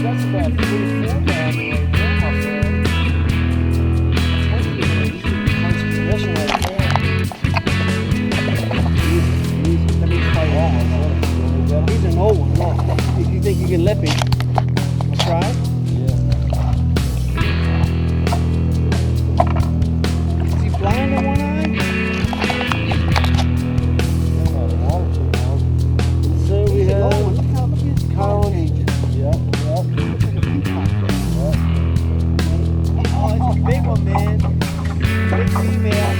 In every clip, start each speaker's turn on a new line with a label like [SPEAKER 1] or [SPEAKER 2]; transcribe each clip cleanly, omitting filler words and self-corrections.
[SPEAKER 1] That's about 3 4 down right there, my friend. Conservation right there. That means quite long one, though. He's an old one, look. If you think you can lip him, wanna try?
[SPEAKER 2] Yeah.
[SPEAKER 1] Is he blind in one eye? So we have colony.
[SPEAKER 2] Yep.
[SPEAKER 1] Oh, it's a big one, man. Big female.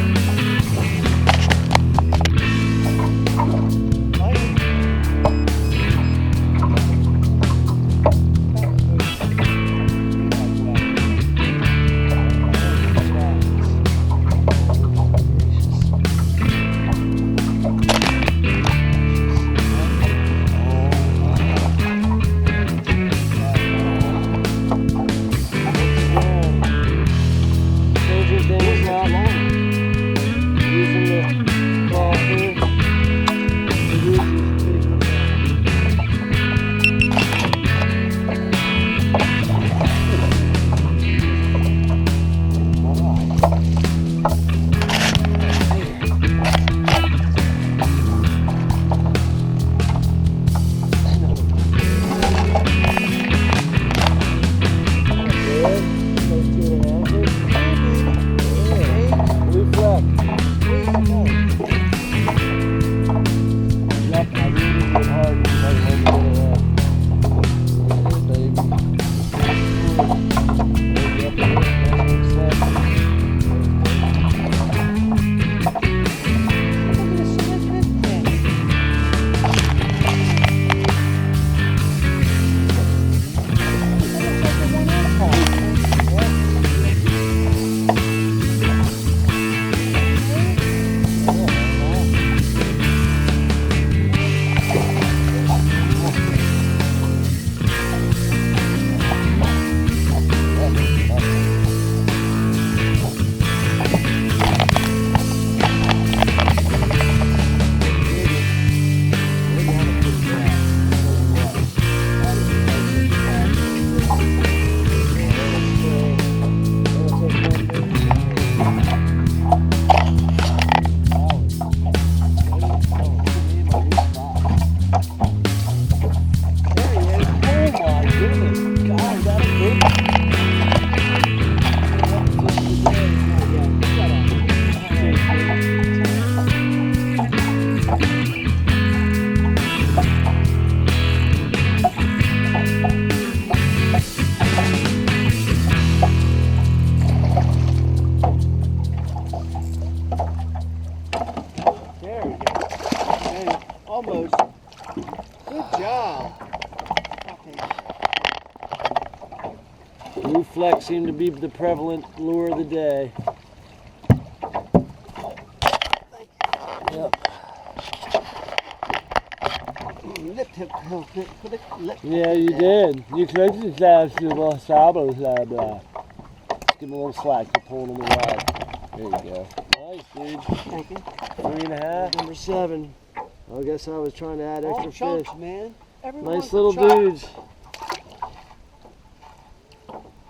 [SPEAKER 1] Almost. Good job.
[SPEAKER 2] Blue flex seemed to be the prevalent lure of the day. Yep. Yeah, you did. You could exercise your sabers. Let's give him a little slack for pulling in the rod. There you go. Nice, dude.
[SPEAKER 1] Thank you.
[SPEAKER 2] 3.5.
[SPEAKER 1] Number 7.
[SPEAKER 2] I guess I was trying to add extra
[SPEAKER 1] All chunks,
[SPEAKER 2] fish.
[SPEAKER 1] man.
[SPEAKER 2] Nice little dudes.